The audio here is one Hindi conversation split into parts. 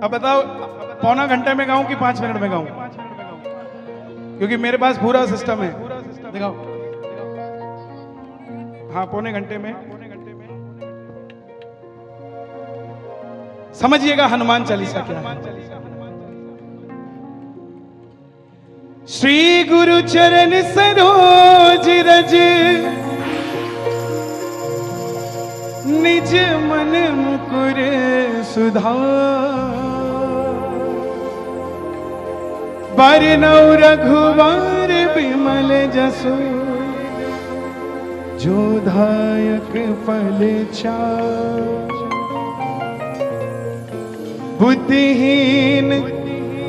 अब बताओ, पौना घंटे में गाऊं कि 5 मिनट में गाऊं? क्योंकि मेरे पास पूरा सिस्टम है। दिखाओ। हाँ, पौने घंटे में। समझिएगा हनुमान चालीसा क्या है। श्री गुरु चरण सरोज रज, निज मन मुकुर सुधार। बरनौ रघुवर बिमल जसु, जो दायक फल चार। बुद्धिहीन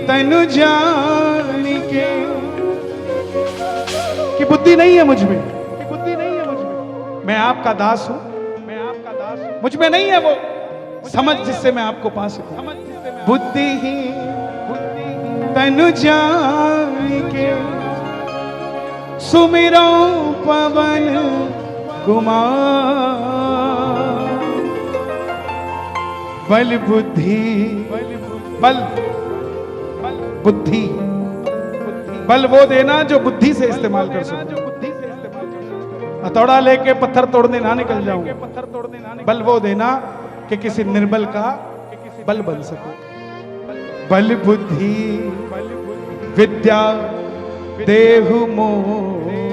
तनु जानिके, कि बुद्धि नहीं है मुझ में, मैं आपका दास हूं, मुझ में नहीं है वो समझ जिससे मैं आपको पा सकूं। बुद्धिहीन तनु जानिके, सुमिरो पवन कुमार। बल बुद्धि बल बुद्धि बल वो देना जो बुद्धि से इस्तेमाल कर सको। हथौड़ा लेके पत्थर तोड़ने ना निकल जाऊं, बल वो देना कि किसी निर्बल का बल बन सको। बल बुद्धि विद्या देहु मोहे,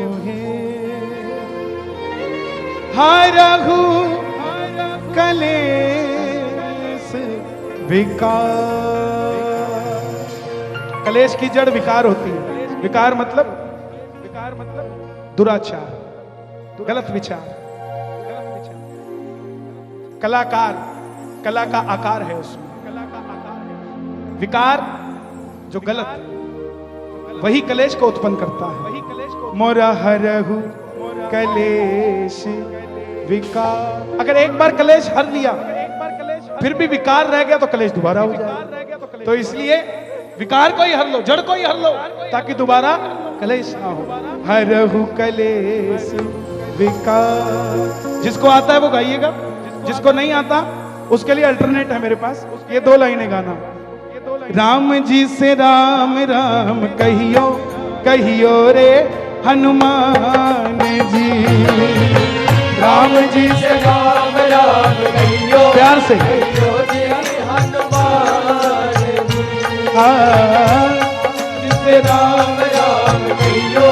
हरहु कलेश विकार। कलेश की जड़ विकार होती है। विकार मतलब दुराचार, गलत विचार। कलाकार, कला का आकार है उसमें। विकार जो गलत, वही कलेश को उत्पन्न करता है। मोरा हरहु कलेश विकार। अगर एक बार कलेश हर लिया, फिर भी विकार रह गया तो कलेश दोबारा हो जाए। तो इसलिए विकार को ही हर लो, जड़ को ही हर लो, ताकि दोबारा कलेश ना हो। हरहु कलेश विकार। जिसको आता है वो गाइएगा, जिसको नहीं आता उसके लिए अल्टरनेट है मेरे पास। ये 2 लाइनें गाना। राम जी से राम राम कहियो, कहियो रे हनुमान जी। राम जी से राम राम कहियो, प्यार से कहियो रे हनुमान जी। जिसे राम राम कहियो,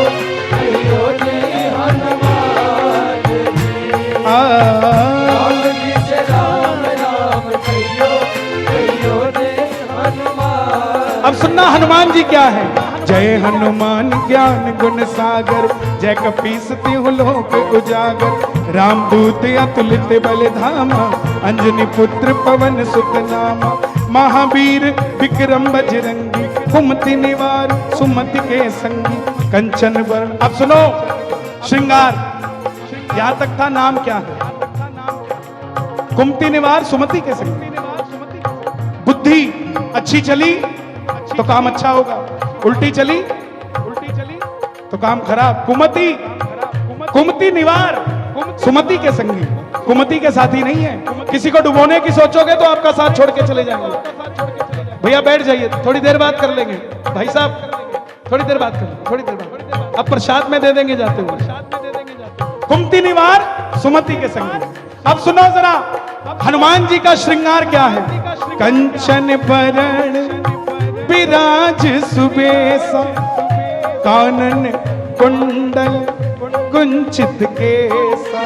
कहियो रे हनुमान जी। राम जी से राम राम कहियो, कहियो रे हनुमान। अब सुनना हनुमान जी क्या है। जय हनुमान ज्ञान गुण सागर, जय कपीस तिहु लोक उजागर। राम दूत अतुलित बल धामा, अंजनी पुत्र पवन सुत नामा। महावीर विक्रम बजरंगी, कुमति निवार सुमति के संगी। कंचन वरण। अब सुनो श्रृंगार, यहां तक था। नाम क्या है? कुमति निवार सुमति के संगी। बुद्धि अच्छी चली तो काम अच्छा होगा, उल्टी चली तो काम खराब। कुमति, कुमति निवार सुमति के संगी। कुमति के साथी नहीं है। किसी को डुबोने की सोचोगे तो आपका साथ छोड़ के चले जाएंगे। भैया बैठ जाइए, थोड़ी देर बात कर लेंगे। भाई साहब थोड़ी देर बात कर लेंगे, थोड़ी देर बात। अब प्रसाद में दे देंगे जाते हुए। कुमति निवार सुमति के संगी। अब सुनो जरा हनुमान जी का श्रृंगार क्या है। कंचन बरण विराज सुबेसा, कानन कुंडल कुंचित केसा।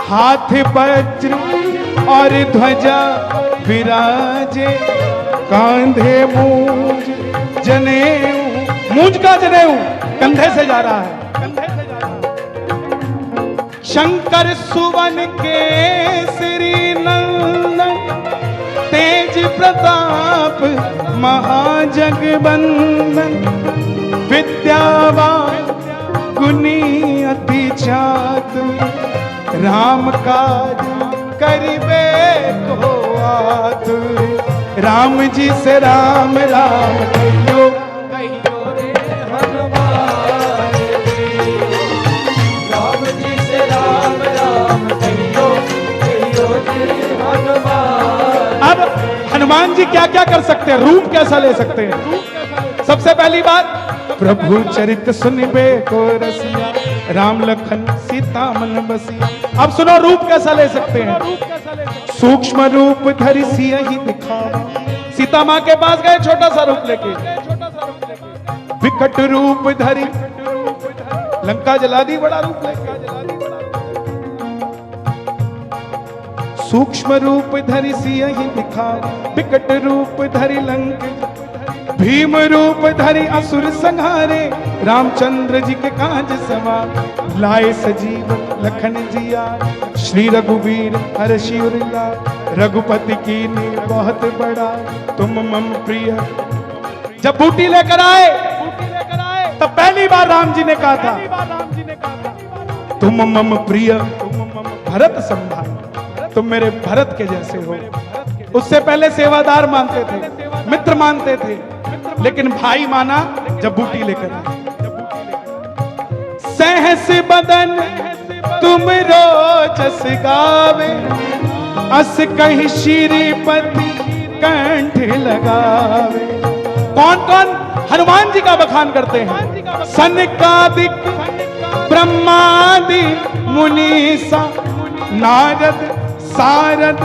हाथ वज्र और ध्वजा विराजे, कांधे मूंज जनेऊ। मूंज का जनेऊ कंधे से जा रहा है। शंकर सुवन केसरी नंदन, तेज प्रताप महाजगबंदन। विद्यावान गुणी अति चातुर, राम काज करिबे को आतुर। राम जी से राम राम कहियो, कहियो रे हनुमान जी। राम जी से राम राम कहियो, कहियो रे हनुमान। अब हनुमान जी क्या क्या कर सकते हैं, रूप कैसा ले सकते हैं? सबसे पहली बात, प्रभु चरित सुनिबे को रसिया, राम लखन सीता मन बसिया। अब सुनो रूप कैसा ले सकते हैं। सूक्ष्म रूप धरि सिया ही दिखावा, सीता माँ के पास गए छोटा सा रूप लेके, विकट रूप धरि लंका जला दी बड़ा रूप लेके। सूक्ष्म रूप धरि सिया ही दिखावा, विकट रूप धरि लंक, भीम रूप धरि असुर संहारे, रामचंद्र जी के काज सवार, लाए सजीवन लखन जिया, श्री रघुवीर हर्षि उर लाए, रघुपति कीन्ही बहुत बड़ा, तुम मम प्रिय। जब बूटी लेकर आए तब पहली बार राम जी ने कहा था, तुम मम प्रिय भरत संभाल, तुम मेरे भरत के जैसे हो। उससे पहले सेवादार मानते थे, मित्र मानते थे, लेकिन भाई माना जब बूटी लेकर आए। सहस बदन तुम रोजस गावे, अस कहीं श्रीपति कंठ लगावे। कौन कौन हनुमान जी का बखान करते हैं? सनकादिक ब्रह्मादि मुनीसा, नारद सारद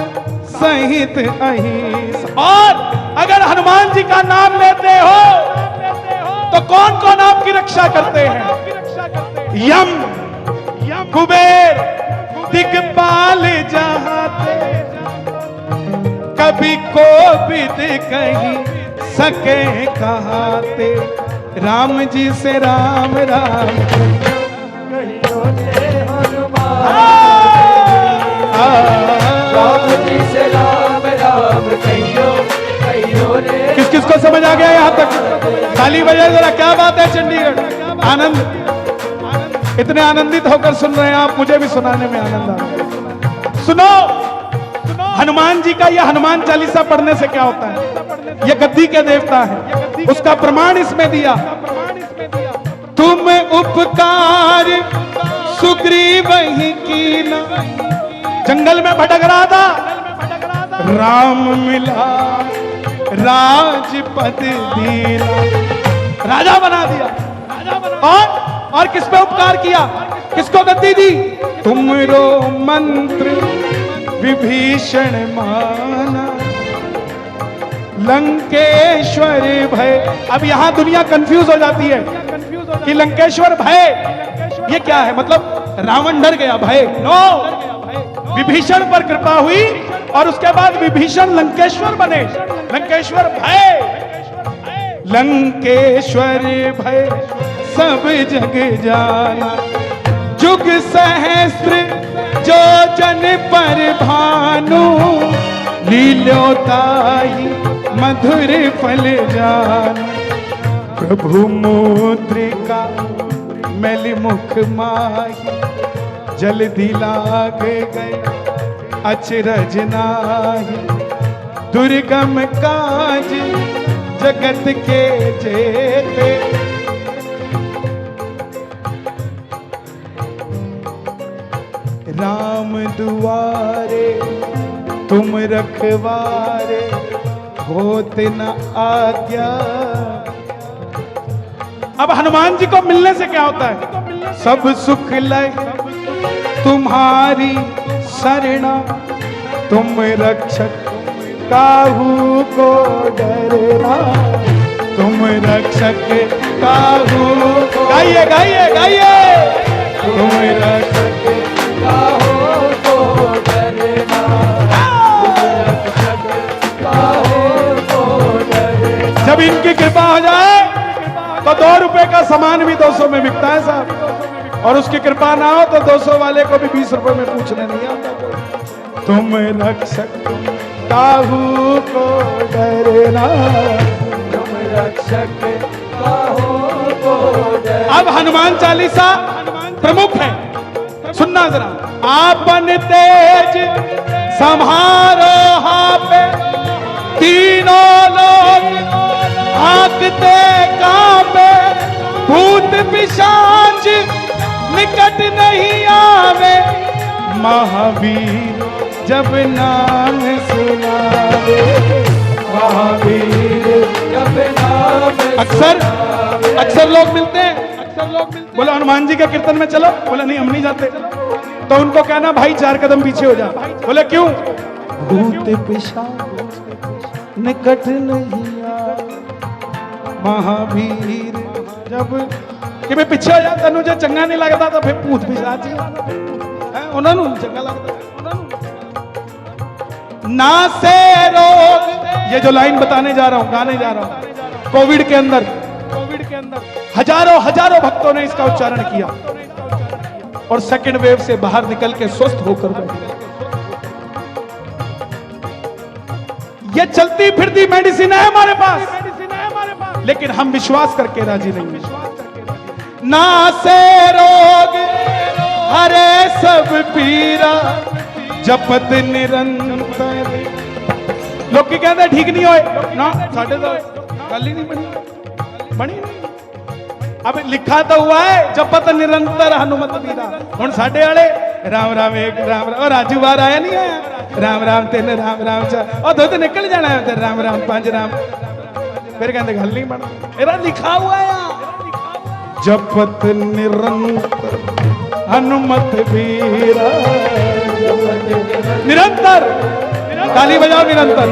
सहित अहिंसा। और अगर हनुमान जी का नाम लेते हो तो कौन कौन आपकी रक्षा करते हैं? यम कुबेर दिग्पाल जहाते, कभी कोविद कहीं सके कहाते, राम जी से राम राम राम जी से राम राम कहियो कहियो रे। किस किस को समझ आ गया यहाँ तक? ताली बजाए जरा, क्या बात है चंडीगढ़। आनंद, इतने आनंदित होकर सुन रहे हैं आप, मुझे भी सुनाने में आनंद आ रहा है। सुनो, हनुमान जी का यह हनुमान चालीसा पढ़ने से क्या होता है? यह गद्दी के देवता है, उसका प्रमाण इसमें दिया। तुम उपकार सुग्रीव ही कीना, जंगल में भटक रहा था, राम मिला राजपद दीना, राजा बना दिया। और किस पे उपकार किया, किसको गद्दी दी? तुमरो मंत्र विभीषण माना, लंकेश्वर भय। अब यहां दुनिया कंफ्यूज हो जाती है कि लंकेश्वर भय ये क्या है, मतलब रावण डर गया, भय नो, विभीषण पर कृपा हुई और उसके बाद विभीषण लंकेश्वर बने। लंकेश्वर भय, लंकेश्वर भय सब जग जाना, जुग सहस्त्र जो जन पर भानु, लील्योताहि मधुर फल जान। प्रभु मुद्रिका मैली मुख माही, जल्दी लाग गए अचरज नाही, दुर्गम काज जगत के जेते। राम दुआरे तुम रखवारे, होत न आज्ञा। अब हनुमान जी को मिलने से क्या होता है? सब सुख लय तुम्हारी शरणा, तुम रक्षक काहू को डरना, तुम रक्षक काहू। गाइए गाइए गाइए, तुम रक्षक काहो को डरना, काहो को डरना। जब इनकी कृपा हो जाए तो 2 रुपए का सामान भी 200 में बिकता है साहब, और उसकी कृपा ना हो तो 200 वाले को भी 20 रुपए में पूछने नहीं आता। तुम रक्षक काहू को डरना, तुम रक्षक काहो को डरना। अब हनुमान चालीसा प्रमुख है, सुनना जरा। आपन तेज संहारो हापे, तीनों लोग भागते कांपे, भूत पिशाच निकट नहीं आवे, महावीर जब नाम सुना। महावीर जब नाम अक्सर लोग मिलते हैं, बोलो हनुमान जी के कीर्तन में चलो, बोले नहीं हम नहीं जाते। तो उनको कहना भाई 4 कदम पीछे हो जा। बोले क्यों? भूत पिशाच निकट नहीं आ, महावीर जब कि मैं पीछे हो जाता मुझे चंगा नहीं लगता तो फिर भूत पिशाच उन्होंने चंगा लगता ना से रोग। ये जो लाइन बताने जा रहा हूं, गाने जा रहा हूं, कोविड के अंदर हजारों भक्तों ने इसका उच्चारण किया और सेकंड वेव से बाहर निकल के स्वस्थ होकर बैठे। ये चलती फिरती मेडिसिन है हमारे पास, लेकिन हम विश्वास करके राजी नहीं। ना से रोग हरे सब पीरा जपत निरंतर। लोग की कहते ठीक नहीं होए ना, साढ़े तो गल ही नहीं बनी नहीं। अब लिखा तो हुआ है जपत निरंतर हनुमत वीरा। हुण साडे वाले राम राम एक राम राम, राजू बार आया नहीं आया, राम राम 3 राम राम 4 और 2 निकल जाना है, राम राम 5 राम। फिर कहते गल नहीं बन, मेरा लिखा हुआ है जपत निरंतर हनुमत वीरा। निरंतर ताली बजाओ, निरंतर।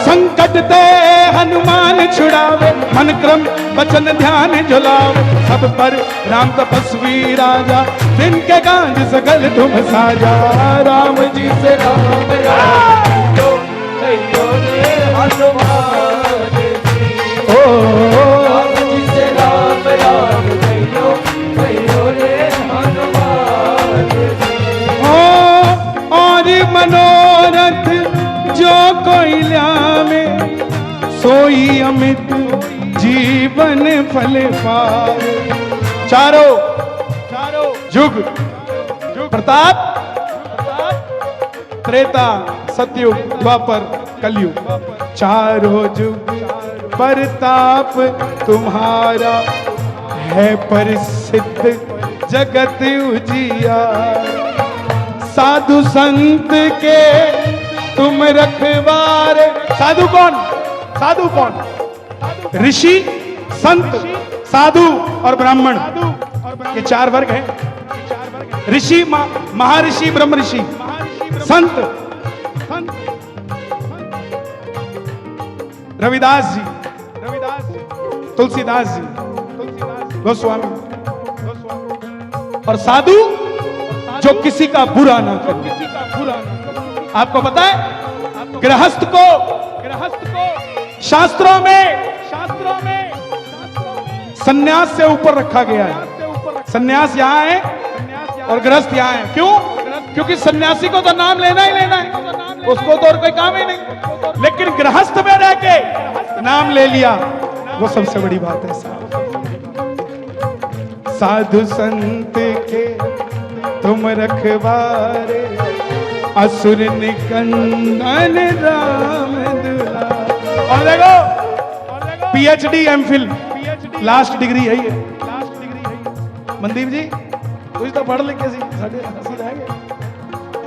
संकट ते हनुमान छुड़ावे, मन क्रम वचन ध्यान झुलावे। सब पर राम तपस्वी राजा, दिन के काज सकल तुम साजा। राम जी से राम कहियो रे हनुमान जी, ओ राम जी से राम कहियो रे हनुमान जी। और मनोरथ जो कोई लावे, सोई अमित जीवन फल पावे। चारों युग प्रताप, त्रेता सतयुग द्वापर कलयुग, चारों युग प्रताप तुम्हारा है प्रसिद्ध जगत उजियार। साधु संत के तुम रखवारे। साधु कौन? ऋषि, संत, साधु और ब्राह्मण, ये 4 वर्ग हैं। ऋषि महर्षि, ब्रह्म ऋषि, संत रविदास जी, तुलसीदास जी, गोस्वामी, और साधु जो किसी का बुरा ना करे। आपको पता है गृहस्थ को शास्त्रों में सन्यास से ऊपर रखा गया है। सन्यास यहाँ है और गृहस्थ यहाँ है। क्यों? क्योंकि सन्यासी को तो नाम लेना ही लेना है, उसको तो और कोई काम ही नहीं। लेकिन गृहस्थ में रह के नाम ले लिया, वो सबसे बड़ी बात है। साधु संत के तुम रखवारे, असुर निकंदन राम दुलारे। और देखो PhD MPhil लास्ट डिग्री है ये। मनदीप जी कुछ तो पढ़ लिख के हंसी रह गए।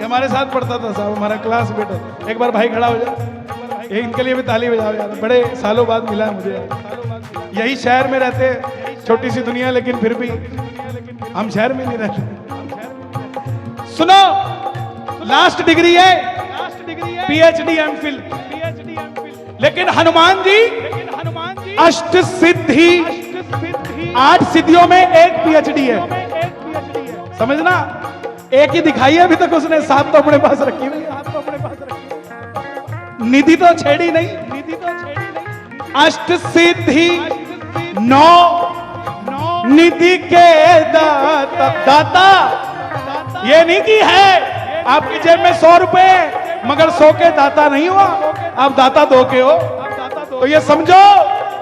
हमारे साथ पढ़ता था साहब, हमारा क्लास बेटा। एक बार भाई खड़ा हो जाए, इनके लिए भी ताली बजाओ यार, बड़े सालों बाद मिला है मुझे यार। यही शहर में रहते, छोटी सी दुनिया, लेकिन फिर भी हम शहर में नहीं रहते। सुनो, लास्ट डिग्री है PhD MPhil, लेकिन हनुमान जी अष्ट सिद्धि, 8 सिद्धियों में एक PhD है। समझना, एक ही दिखाई है अभी तक उसने, 7 तो अपने पास रखी हुई है। निधि तो छेड़ी नहीं। अष्ट सिद्धि 9 निधि के दाता। ये नहीं कि है आपकी जेब में 100 रुपए मगर 100 के दाता नहीं हुआ, आप दाता 2 के हो। तो ये समझो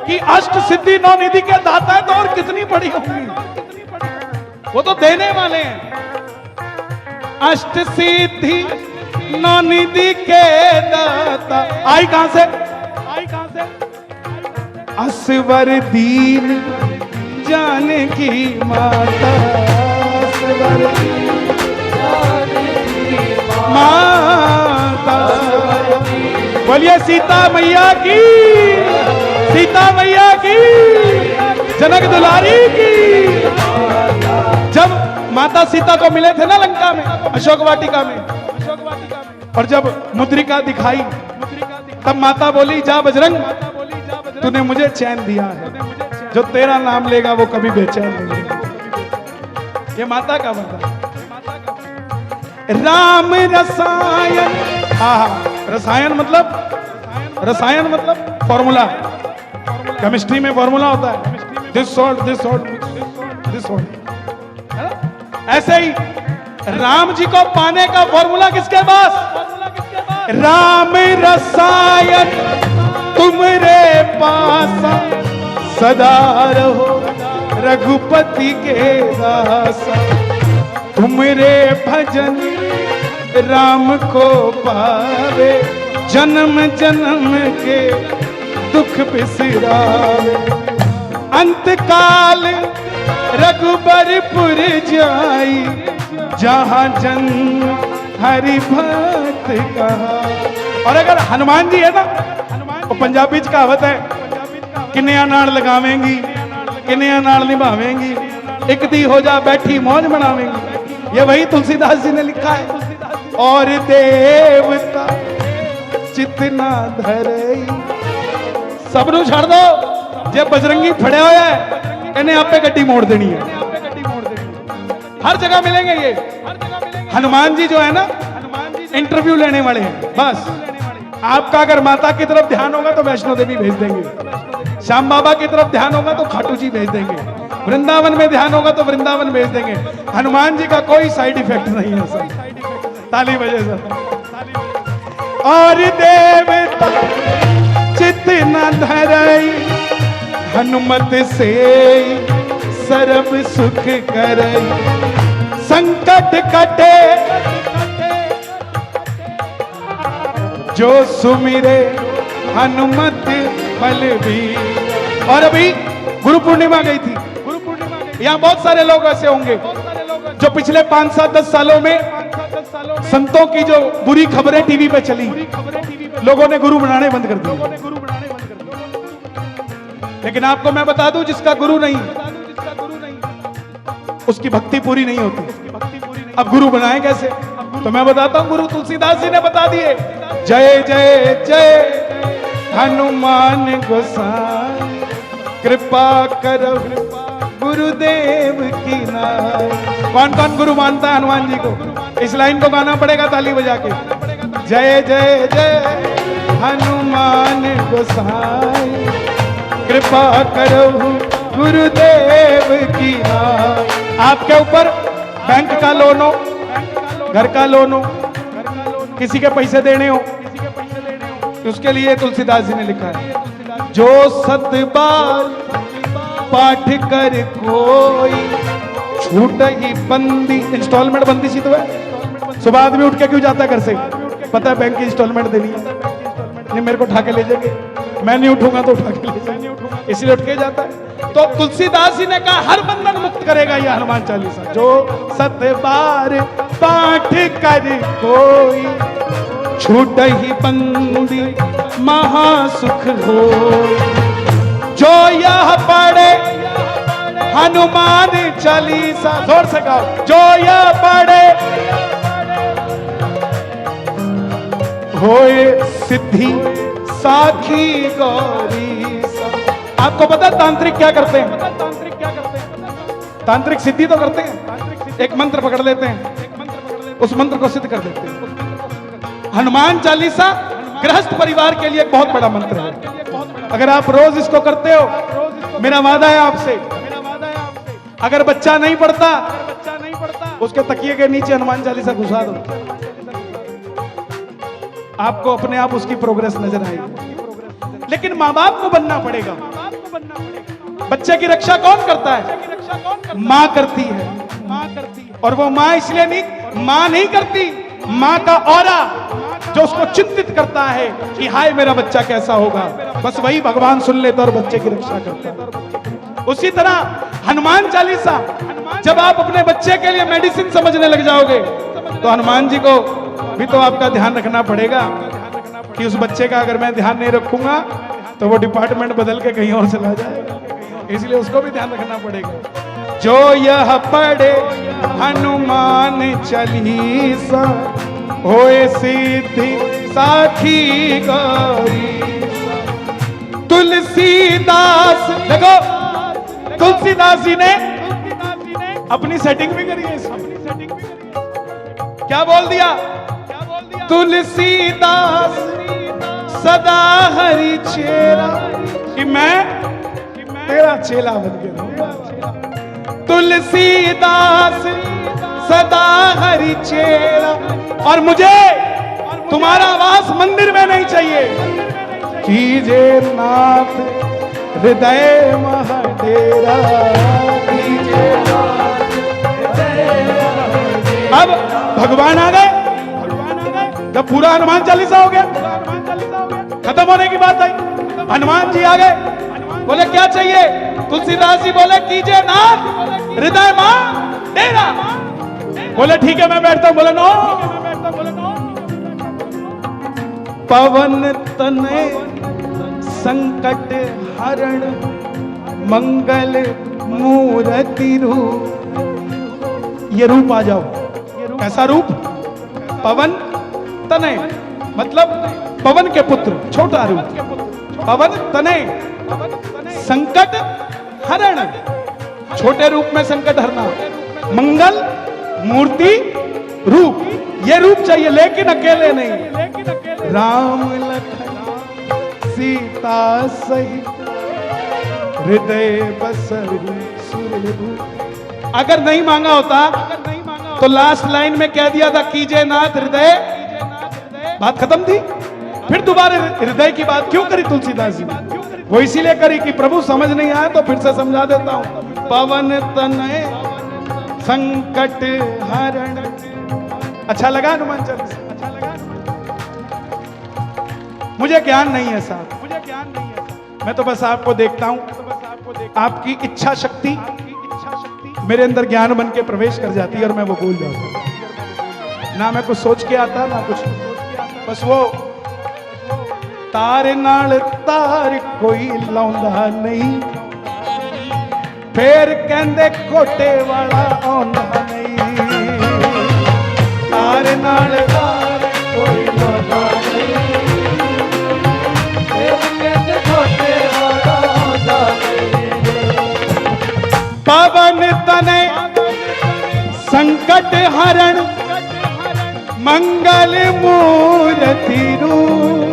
कि अष्ट सिद्धि 9 निधि के दाता है, तो और कितनी बड़ी होंगी, वो तो देने वाले हैं। अष्ट सिद्धि 9 निधि के दाता। आई कहां से? असवर दीन जानकी माता, असवर माता। बोलिए सीता मैया की, सीता मैया की, जनक दुलारी की। जब माता सीता को मिले थे ना लंका में, अशोक वाटिका में, और जब मुद्रिका दिखाई, तब माता बोली जा बजरंग, तूने मुझे चैन दिया है, जो तेरा नाम लेगा वो कभी बेचैन नहीं होगा। ये माता का वरदान। राम रसायन, हाँ, रसायन मतलब, रसायन मतलब फॉर्मूला। केमिस्ट्री में फॉर्मूला होता है, this salt, this salt, this salt. ऐसे ही राम जी को पाने का फॉर्मूला किसके पास? राम रसायन तुमरे पास सदा रहो, रघुपति के दासा। तुमरे भजन राम को पावे, जन्म जन्म के दुख बिसरावे। अंत काल रघुबरपुर जाई, जहां जन्म हरि भक्त कहा। और अगर हनुमान जी है ना, वो पंजाबी च कहावत है, किन्निया नाल लगावेंगी, किन्निया नाल निभावेंगी, एक दी हो जा बैठी मौज मनावेंगी। ये वही तुलसीदास जी ने लिखा है। और देवता चितना धरई, सबनू छड़ दो, जे बजरंगी फड़े होया है, इन्हें आपे गड्डी मोड़ देनी है। हर जगह मिलेंगे ये। हनुमान जी जो है ना, इंटरव्यू लेने वाले हैं। बस आपका अगर माता की तरफ ध्यान होगा तो वैष्णो देवी भेज देंगे, श्याम बाबा की तरफ ध्यान होगा तो खाटू जी भेज देंगे, वृंदावन में ध्यान होगा तो वृंदावन भेज देंगे। हनुमान जी का कोई साइड इफेक्ट नहीं है सर। ताली बजे सर। और देवता चित न धरई, हनुमत से सर्व सुख करई। संकट कटे जो सुमिरे हनुमत बलबीर। और अभी गुरु पूर्णिमा गई थी, यहाँ बहुत सारे लोग ऐसे होंगे जो पिछले 5-7-10 सालों में संतों की जो बुरी खबरें टीवी पे चली, लोगों ने गुरु बनाने बंद कर दिए। लेकिन आपको मैं बता दूं, जिसका गुरु नहीं उसकी भक्ति पूरी नहीं होती। अब गुरु बनाए कैसे? तो मैं बताता हूं, गुरु तुलसीदास जी ने बता दिए। जय जय जय हनुमान गोसाई, कृपा करो गुरुदेव की नाई। कौन कौन गुरु मानता है हनुमान जी को? इस लाइन को गाना पड़ेगा ताली बजा के। जय जय जय हनुमान गोसाई, कृपा करो गुरुदेव की नाई। आपके ऊपर बैंक का लोन हो, घर का लोन हो, किसी के पैसे देने हो, उसके लिए तुलसीदास जी ने लिखा है, जो 7 बार पाठ कर कोई छूट ही बंदी। इंस्टॉलमेंट बंदी सी तो है। सुबह आदमी उठ के क्यों जाता है घर से? पता है बैंक की इंस्टॉलमेंट देनी है, नहीं मेरे को उठा के ले जाएंगे, मैं नहीं उठूंगा तो उठा के ले जाएंगे, इसलिए उठ के जाता है। तो तुलसीदास जी ने कहा हर बंधन मुक्त करेगा ये हनुमान चालीसा। जो 7 बार पाठ कर कोई छूट ही बंदी महासुख हो। जो यह पढ़े हनुमान चालीसा, जोर से गाओ, जो यह पढ़े होए सिद्धि साखी गौरी। आपको पता है तांत्रिक क्या करते हैं? तांत्रिक सिद्धि तो करते हैं, एक मंत्र पकड़ लेते हैं, उस मंत्र को सिद्ध कर देते हैं। हनुमान चालीसा गृहस्थ परिवार के लिए एक बहुत बड़ा मंत्र है। अगर आप रोज इसको करते हो, मेरा वादा है आपसे, अगर बच्चा नहीं पढ़ता उसके तकिए के नीचे हनुमान चालीसा घुसा दो, आपको अपने आप उसकी प्रोग्रेस नजर आएगी। लेकिन माँ बाप को बनना पड़ेगा। बच्चे की रक्षा कौन करता है? माँ करती है। और वो माँ इसलिए नहीं, माँ नहीं करती, माँ का औरा जो उसको चिंतित करता है कि हाय मेरा बच्चा कैसा होगा, बस वही भगवान सुन लेता और बच्चे की रक्षा करता है। उसी तरह हनुमान चालीसा, जब आप अपने बच्चे के लिए मेडिसिन समझने लग जाओगे तो हनुमान जी को भी तो आपका ध्यान रखना पड़ेगा कि उस बच्चे का अगर मैं ध्यान नहीं रखूंगा तो वो डिपार्टमेंट बदल के कहीं और चला जाएगा, इसलिए उसको भी ध्यान रखना पड़ेगा। जो यह पढ़े हनुमान चालीसा होए सिद्धि साखी गौरी। तुलसीदास, देखो तुलसीदास जी ने अपनी सेटिंग भी करी है इसमें। क्या बोल दिया? तुलसीदास सदा हरि चेला, कि मैं तेरा चेला बन के रहूंगा। तुलसीदास सदा हरि चेला, और मुझे तुम्हारा वास मंदिर में नहीं चाहिए। कीजे नाथ हृदय महडेरा, कीजे नाथ हृदय महडेरा। अब भगवान आ गए, जब पूरा हनुमान चालीसा हो गया, खत्म होने की बात आई, हनुमान जी आ गए, बोले क्या चाहिए? तुलसीदास जी बोले कीजिए नाथ हृदय मां डेरा। बोले ठीक है मैं बैठता हूं। बोले नो, पवन तनय संकट हरण मंगल मूर्ति रूप। ये रूप आ जाओ। कैसा रूप? पवन तनय, मतलब पवन के पुत्र, छोटा रूप। पवन तनय संकट हरण, छोटे रूप में संकट हरना। मंगल मूर्ति रूप, ये रूप चाहिए, लेकिन अकेले नहीं। राम लखन सीता सहित हृदय बसहु सुरभूप। अगर नहीं मांगा होता तो लास्ट लाइन में कह दिया था कीजिए नाथ हृदय, बात खत्म थी। फिर दोबारा हृदय की बात क्यों करी तुलसीदास जी? वो इसीलिए करी कि प्रभु समझ नहीं आया तो फिर से समझा देता हूं। पवन तनय संकट हरण। अच्छा लगा हनुमान चालीसा? मुझे ज्ञान नहीं है साहब, मैं तो बस आपको देखता हूं। आपकी इच्छा शक्ति मेरे अंदर ज्ञान बन के प्रवेश कर जाती है और मैं वो भूल जाता हूं। ना मैं कुछ सोच के आता ना कुछ, बस वो तार नाल तार कोई लाउंदा नहीं, फिर कहंदे कोटे वाला आउंदा नहीं। तार नाल तार कोई लाउंदा नहीं, फिर कहंदे कोटे वाला आउंदा नहीं। पवन तनय संकट हरण मंगल मूर्ति रूप।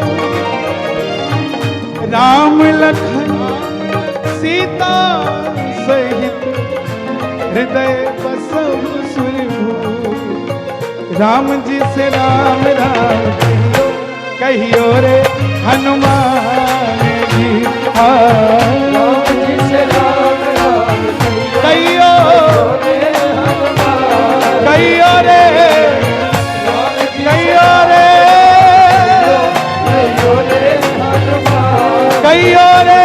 राम लखन सीता सहित हृदय बसहु सुरभूप। राम जी से राम राम कहियो रे हनुमान जी। राम जी से राम राम कहियो रे हनुमान, कहियो रे कहियो रे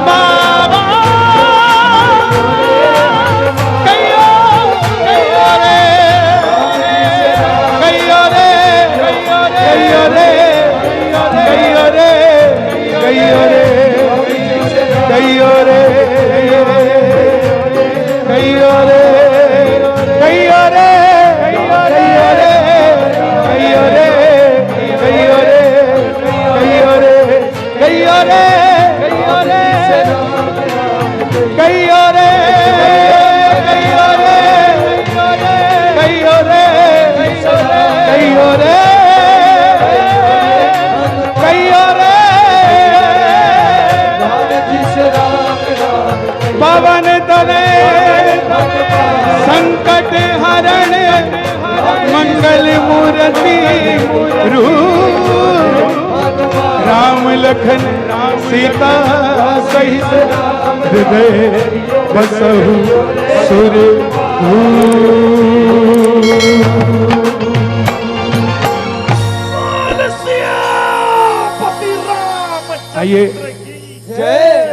बाबा, कहियो रे कहियो रे कहियो रे कहियो रे कहियो रे कहियो रे कहियो रे कहियो रे कहियो रे कहियो रे कहियो रे कहियो रे कहियो रे पवन तनय संकट हरण मंगल मूर्ति रूप। राम लखन सीता सहित हृदय बसहु सुरभूप। आइए जय